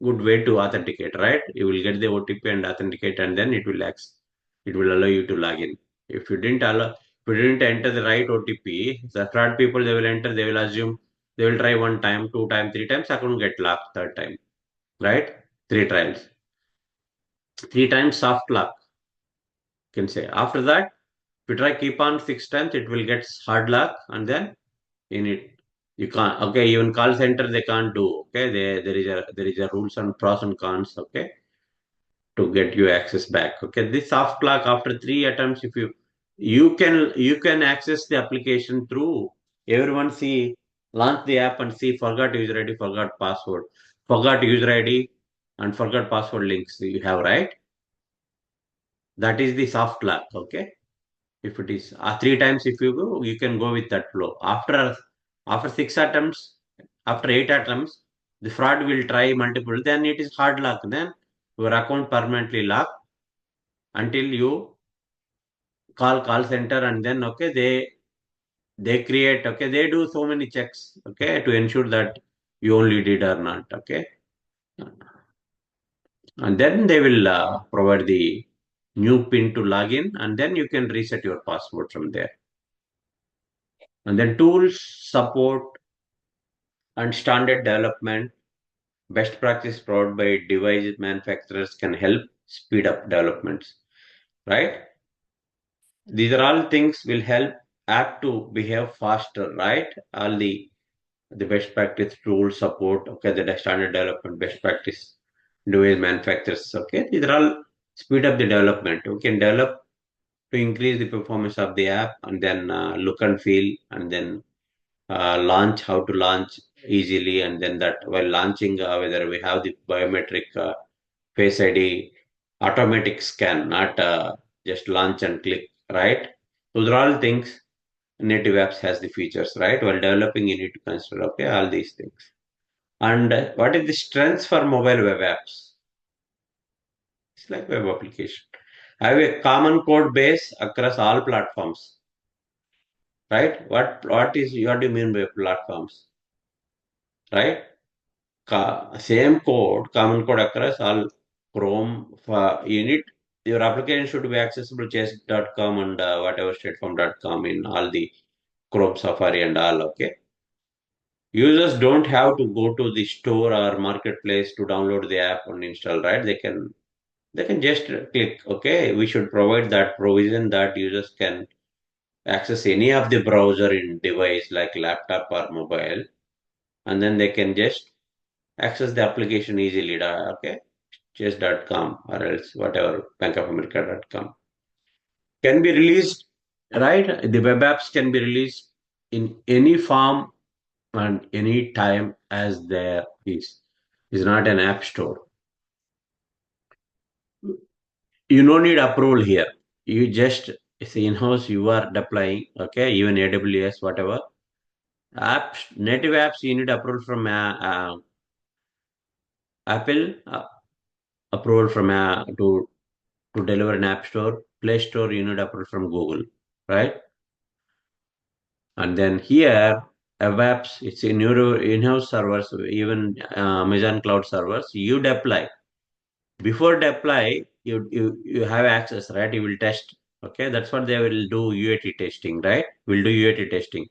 good way to authenticate, right? You will get the OTP and authenticate, and then it will allow you to log in. If you didn't enter the right OTP, the fraud people they will enter, they will assume they will try one time, two time, three times, account get locked third time, right? Three trials, three times soft lock. can say. After that, if you try keep on 6 times, it will get hard luck, and then in it you can't. Okay, even call center they can't do. Okay, there is a rules and pros and cons. Okay, to get you access back. Okay, this soft lock after 3 attempts, if you can access the application through everyone see launch the app and see forgot user ID, forgot password, forgot user ID, and forgot password links you have, right? That is the soft lock. Okay, if it is 3 times, if you go, you can go with that flow. After 6 attempts, after 8 attempts, the fraud will try multiple. Then it is hard lock. Then your account permanently locked until you call center, and then okay they create, okay, they do so many checks, okay, to ensure that you only did or not. Okay, and then they will provide the new pin to log in, and then you can reset your password from there. And then tools support and standard development best practice provided by device manufacturers can help speed up developments, right? These are all things will help app to behave faster, right? All the best practice tools support, okay, the standard development best practice device manufacturers, okay, these are all speed up the development. We can develop to increase the performance of the app, and then look and feel, and then launch, how to launch easily, and then that while launching, whether we have the biometric face ID, automatic scan, not just launch and click, right? Those are all things native apps has the features, right? While developing, you need to consider, okay, all these things. And what is the strengths for mobile web apps? It's like web application. Have a common code base across all platforms, right? What do you mean by platforms, right? Same code, common code across all Chrome. You need your application should be accessible chess.com and whatever stateform.com in all the Chrome, Safari, and all. Okay, users don't have to go to the store or marketplace to download the app and install. Right? They can just click. Okay, we should provide that provision that users can access any of the browser in device like laptop or mobile, and then they can just access the application easily. Okay, chess.com or else whatever bankofamerica.com can be released, right? The web apps can be released in any form and any time as there is not an app store. You don't need approval here. You just see in-house you are deploying, okay, even AWS, whatever. Apps, native apps, you need approval from Apple, approval from to deliver an app store. Play Store, you need approval from Google, right? And then here, web apps, it's in your in-house servers, even Amazon Cloud servers, you deploy. Before deploy, you have access, right? You will test. Okay, that's what they will do UAT testing, right? We'll do UAT testing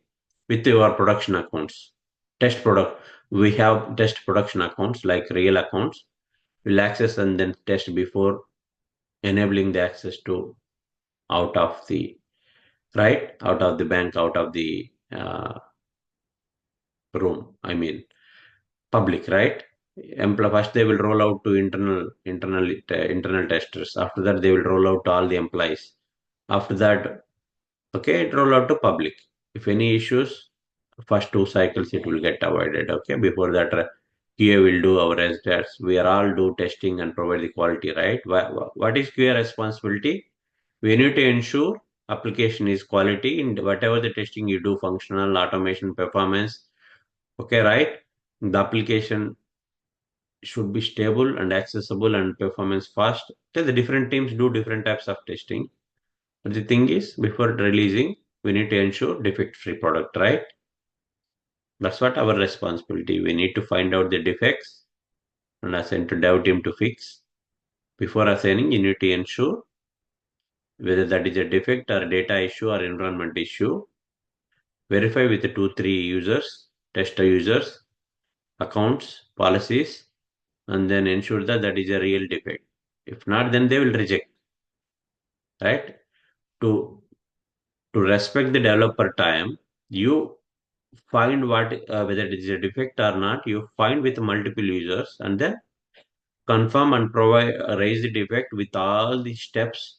with your production accounts. Test product. We have test production accounts like real accounts. We'll access and then test before enabling the access to out of the right, out of the bank, out of the room. I mean public, right? First they will roll out to internal testers. After that, they will roll out to all the employees. After that, okay, it roll out to public. If any issues, first 2 cycles it will get avoided. Okay, before that, QA will do our SDETs. We are all do testing and provide the quality, right? What is QA responsibility? We need to ensure application is quality in whatever the testing you do, functional, automation, performance. Okay, right? The application should be stable and accessible and performance fast. So the different teams do different types of testing. But the thing is, before releasing, we need to ensure defect-free product, right? That's what our responsibility. We need to find out the defects and assign to dev team to fix. Before assigning, you need to ensure whether that is a defect or data issue or environment issue. Verify with the 2, 3 users, tester users, accounts, policies, and then ensure that that is a real defect. If not, then they will reject, right? To respect the developer time, you find what whether it is a defect or not. You find with multiple users and then confirm and provide raise the defect with all the steps,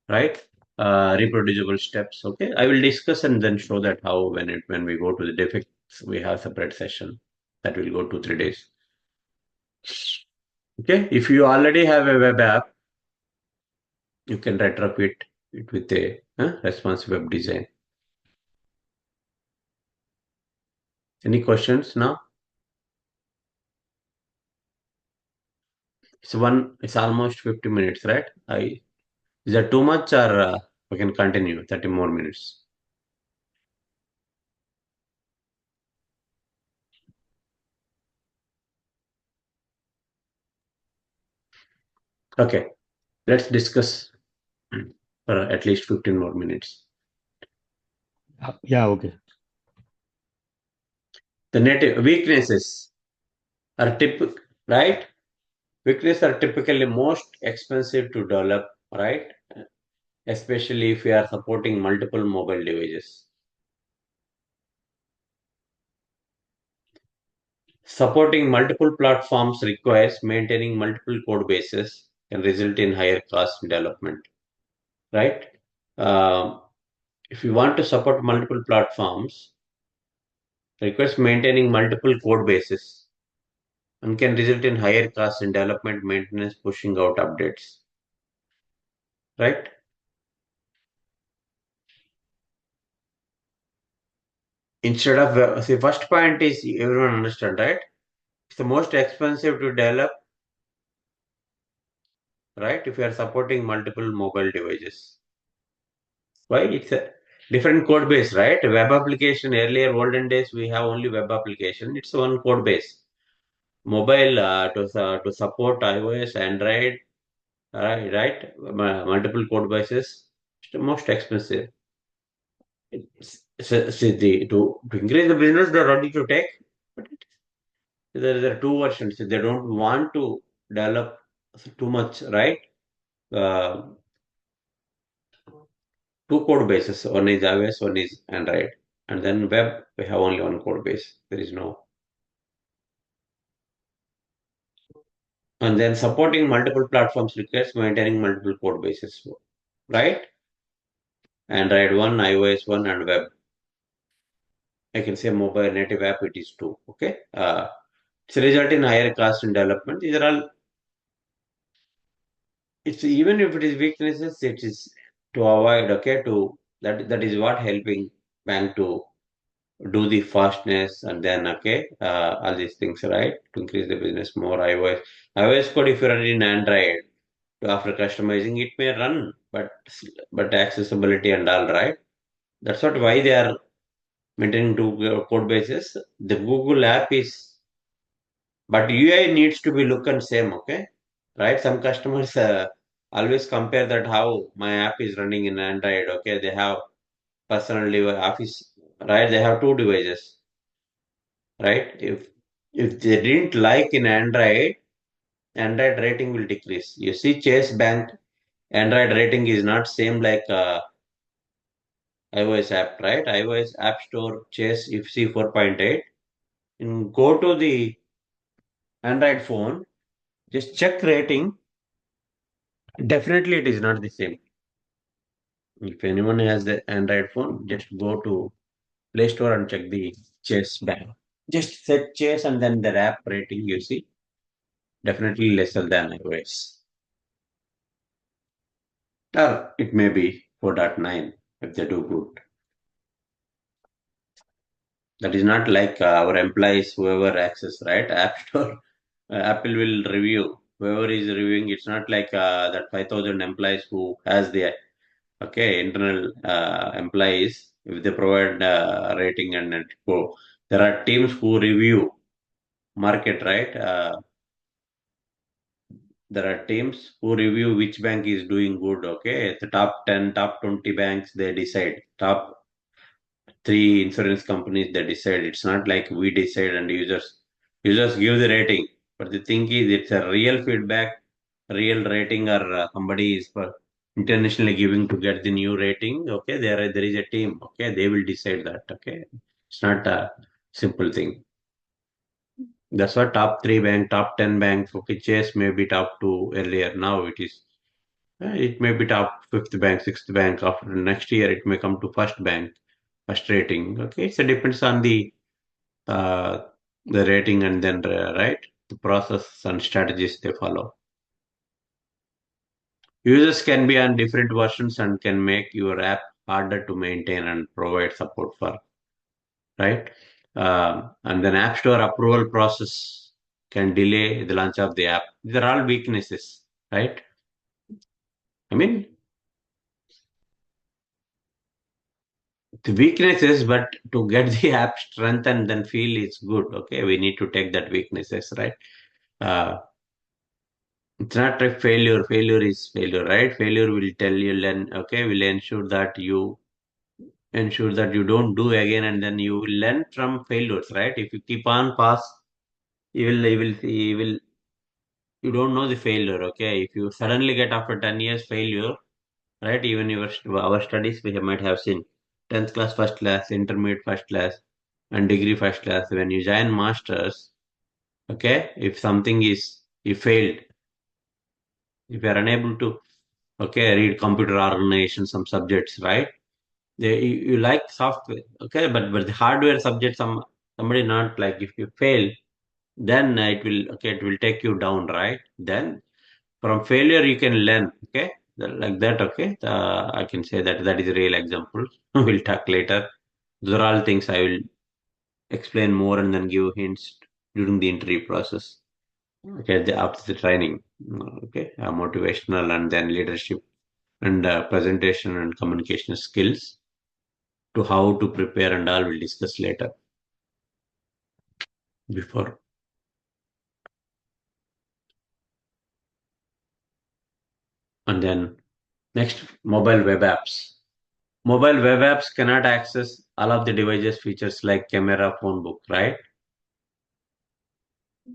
right? Reproducible steps. Okay, I will discuss and then show that how when we go to the defects we have separate session that will go 2 3 days. Okay, if you already have a web app, you can retrofit it with a responsive web design. Any questions now? It's almost 50 minutes, right? Is that too much or we can continue 30 more minutes? Okay, let's discuss for at least 15 more minutes. Yeah, okay. The native weaknesses are typical, right? Weaknesses are typically most expensive to develop, right? Especially if we are supporting multiple mobile devices. Supporting multiple platforms requires maintaining multiple code bases can result in higher cost development, right? Um, if you want to support multiple platforms, requires maintaining multiple code bases and can result in higher costs in development, maintenance, pushing out updates, right? Instead of, see, first point is everyone understand, right? It's the most expensive to develop, right? If you are supporting multiple mobile devices. Why? It's a different code base, right? Web application, earlier olden days, we have only web application. It's one code base. Mobile to support iOS, Android, right? Multiple code bases. It's the most expensive. See, to increase the business, they're ready to take. But there are two versions. They don't want to develop too much, right? Uh, Two code bases. One is iOS, one is Android. And then web, we have only one code base. There is no. And then supporting multiple platforms requires maintaining multiple code bases, right? Android one, iOS one, and web. I can say mobile native app, it is two. Okay. It's a result in higher cost in development. These are all, it's even if it is weaknesses, it is to avoid, okay, to that is what helping bank to do the fastness and then okay, all these things, right? To increase the business more. iOS code if you run in Android, after customizing it may run, but accessibility and all, right? That's what why they are maintaining two code bases. The Google app is, but UI needs to be look and same, okay? Right? Some customers always compare that how my app is running in Android. Okay, they have personal office, right? They have two devices, right? If they didn't like in Android, Android rating will decrease. You see, Chase Bank Android rating is not same like iOS app, right? iOS App Store Chase if see 4.8. And go to the Android phone, just check rating. Definitely, it is not the same. If anyone has the Android phone, just go to Play Store and check the Chase Bank. Just set Chase and then the app rating. You see, definitely lesser than iOS. Or it may be 4.9 if they do good. That is not like our employees, whoever access, right? App Store, Apple will review. Whoever is reviewing, it's not like that 5,000 employees who has the okay internal employees. If they provide rating and it go, there are teams who review market, right? There are teams who review which bank is doing good. Okay, the top 10, top 20 banks they decide. Top three insurance companies they decide. It's not like we decide and users give the rating. But the thing is, it's a real feedback, real rating, or somebody is for. internationally giving to get the new rating. Okay, there is a team. Okay, they will decide that. Okay, it's not a simple thing. That's what top three bank, top 10 banks. Okay, Chase may be top two earlier. Now it is. It may be top fifth bank, sixth bank. After next year, it may come to first bank, first rating. Okay, so it depends on uh, the rating and then right the process and strategies they follow. Users can be on different versions and can make your app harder to maintain and provide support for, right? And then App Store approval process can delay the launch of the app. These are all weaknesses, right? I mean, the weaknesses, but to get the app strengthened and feel it's good, okay, we need to take that weaknesses, right? Uh, it's not a failure. Failure is failure, right? Failure will tell you, learn, okay, will ensure that you don't do again, and then you will learn from failures, right? If you keep on pass, you don't know the failure, okay? If you suddenly get after 10 years failure, right? Even our studies, we might have seen 10th class first class, intermediate first class, and degree first class. When you join masters, okay, if something is, you failed, if you are unable to, okay, read computer organization, some subjects, right? You like software, okay, but the hardware subject, somebody not like, if you fail, then it will take you down, right? Then from failure you can learn, okay, like that, okay. I can say that that is a real example. We'll talk later. Those are all things I will explain more and then give hints during the interview process. Okay, after the training, okay, motivational and then leadership and presentation and communication skills to how to prepare and all we'll discuss later. Before and then next, mobile web apps. Mobile web apps cannot access all of the devices features like camera, phone book, right?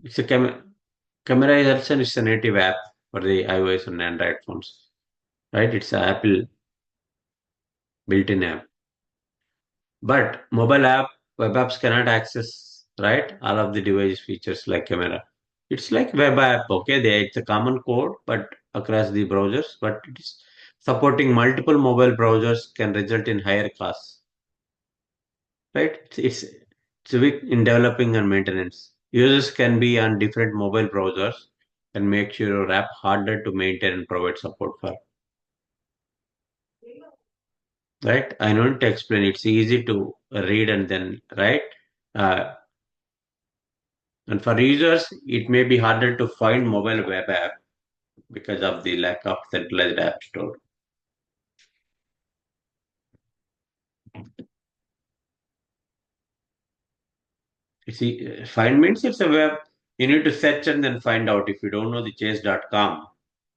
It's a camera is also it's a native app for the iOS and Android phones, right? It's an Apple built-in app. But mobile app web apps cannot access, right, all of the device features like camera. It's like web app, okay? It's a common code, but across the browsers, but it is supporting multiple mobile browsers can result in higher costs, right? It's weak in developing and maintenance. Users can be on different mobile browsers and make sure your app harder to maintain and provide support for. Right? I don't to explain. It's easy to read and then right. Uh, and for users, it may be harder to find mobile web app because of the lack of centralized app store. You see, find means it's a web. You need to search and then find out. If you don't know the chase.com,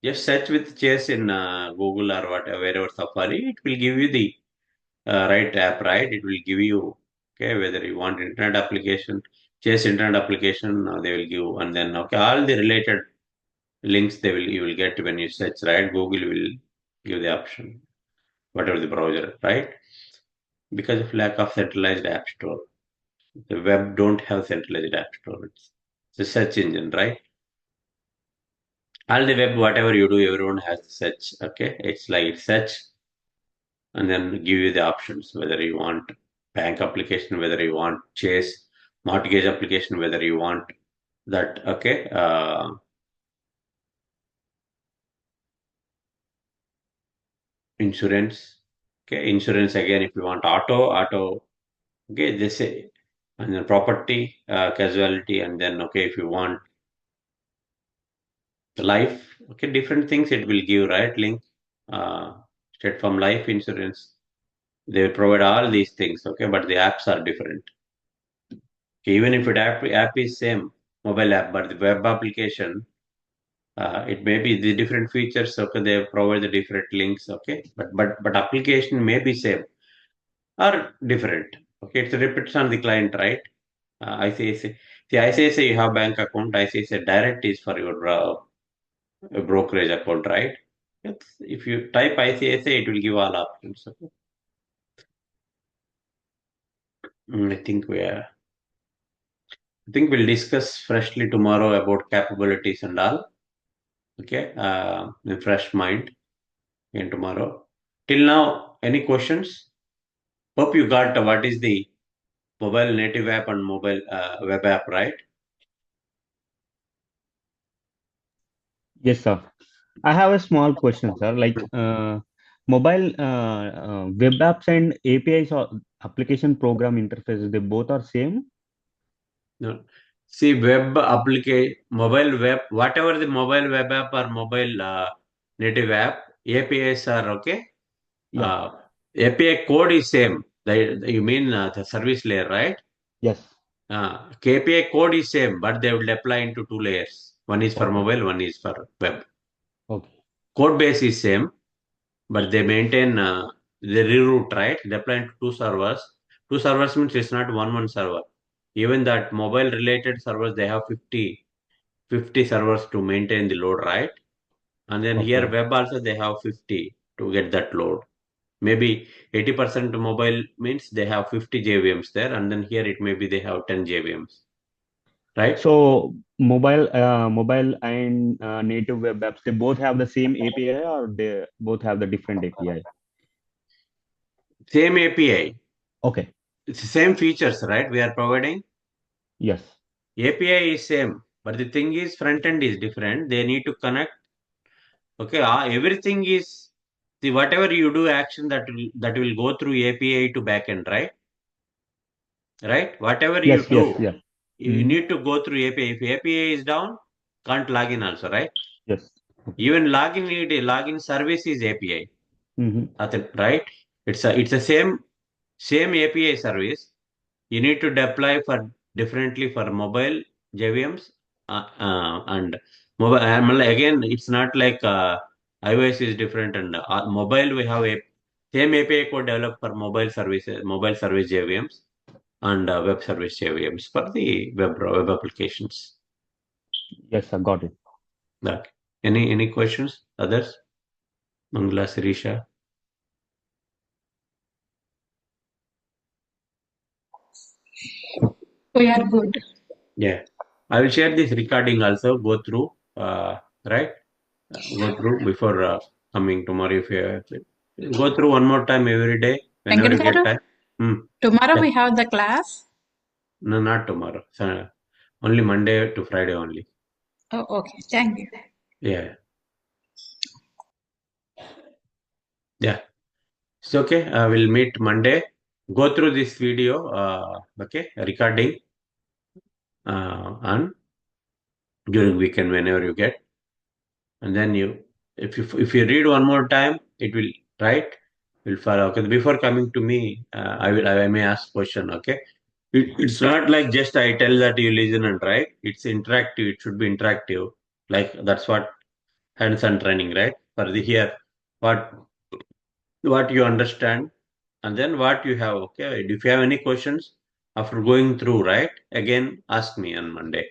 just search with Chase in Google or whatever, wherever Safari. It will give you the right app, right? It will give you, okay, whether you want internet application, Chase internet application, they will give, and then, okay, all the related links you will get when you search, right? Google will give the option, whatever the browser, right? Because of lack of centralized app store. The web don't have centralized app store. It's a search engine, right? All the web, whatever you do, everyone has search. Okay, it's like search and then give you the options whether you want bank application, whether you want Chase mortgage application, whether you want that. Okay, insurance. Okay, insurance again. If you want auto. Okay, they say and then property, casualty, and then okay, if you want life, okay, different things it will give, right? Link, uh, straight from life insurance. They will provide all these things, okay, but the apps are different. Okay, even if app is same mobile app, but the web application, it may be the different features. Okay, they provide the different links. Okay, but application may be same or different. Okay, it depends on the client, right? ICICI. See, ICICI, you have bank account. ICICI direct is for your brokerage account, right? If you type ICSA, it will give all options. Okay? I think we'll discuss freshly tomorrow about capabilities and all. Okay, in fresh mind in tomorrow. Till now, any questions? Hope you got what is the mobile native app and mobile web app, right? Yes, sir. I have a small question, sir. Like mobile web apps and APIs or application program interfaces, they both are same? No. See, web application, mobile web, whatever the mobile web app or mobile native app, APIs are okay. Yeah. API code is same. You mean the service layer, right? Yes. KPI code is same, but they will apply into two layers. One is for Okay. mobile, one is for web. Okay. Code base is same, but they maintain the reroute, right? They apply into two servers. Two servers means it's not one server. Even that mobile related servers, they have 50 servers to maintain the load, right? And then here Okay. web also they have 50 to get that load. Maybe 80% mobile means they have 50 JVMs there, and then here it may be they have 10 JVMs, right? So mobile and native web apps, they both have the same API or they both have the different API? Same API, Okay. it's the same features, right? We are providing. Yes. API is same, but the thing is front end is different. They need to connect. Okay, everything is the whatever you do action that will go through API to backend, right? Right? Whatever you Yes. Yes. do, Yeah. you Hmm. need to go through API. If API is down, can't log in also, right? Yes. Okay. Even login service is API. Hmm. Right? It's a same API service. You need to deploy for differently for mobile JVMs and mobile. Again, it's not like iOS is different and mobile we have a same API code developed for mobile services, mobile service JVMs and web service JVMs for the web applications. Yes, I got it. That any questions? Others? Mangala Sirisha? We are good. Yeah. I will share this recording also. Go through. Right. Go through before coming tomorrow. If you go through one more time every day, whenever Venkata you get garu, time. Hmm. tomorrow Yeah. we have the class. No, not tomorrow. So, only Monday to Friday only. Oh, okay. Thank you. Yeah. Yeah. It's okay. We'll meet Monday. Go through this video. Okay. Recording. And during weekend whenever you get, and then if you read one more time, it will right. Will follow. Okay. Before coming to me, I may ask question. Okay. It's not like just I tell that you listen and write. It's interactive. It should be interactive. Like that's what hands-on training, right? For the here, what what you understand, and then what you have. Okay. If you have any questions after going through, right? Again, ask me on Monday.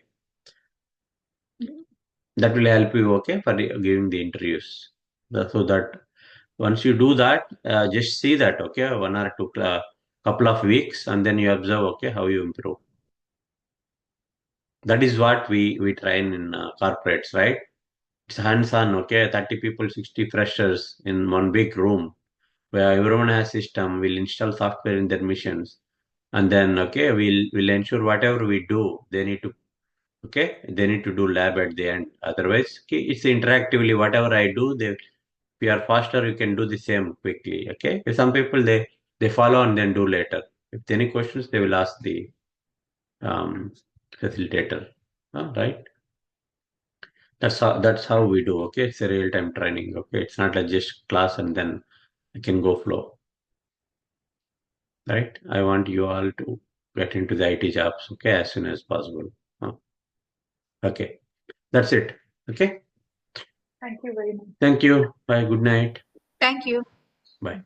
That will help you. Okay, for giving the interviews. So that once you do that, just see that. Okay, 1 or 2 couple of weeks, and then you observe. Okay, how you improve. That is what we train in corporates, right? It's hands-on, okay? 30 people, 60 freshers in one big room where everyone has system. We'll install software in their machines. And then, okay, we'll ensure whatever we do, they need to do lab at the end. Otherwise, okay, it's interactively, whatever I do, if you are faster, you can do the same quickly, okay? Some people, they follow and then do later. If there any questions, they will ask the um, facilitator, right? That's how we do. Okay, it's a real time training. Okay, it's not like just class and then I can go flow. Right? I want you all to get into the IT jobs. Okay, as soon as possible. Huh? Okay, that's it. Okay, Thank you very much. thank you. Bye. Good night. Thank you. Bye.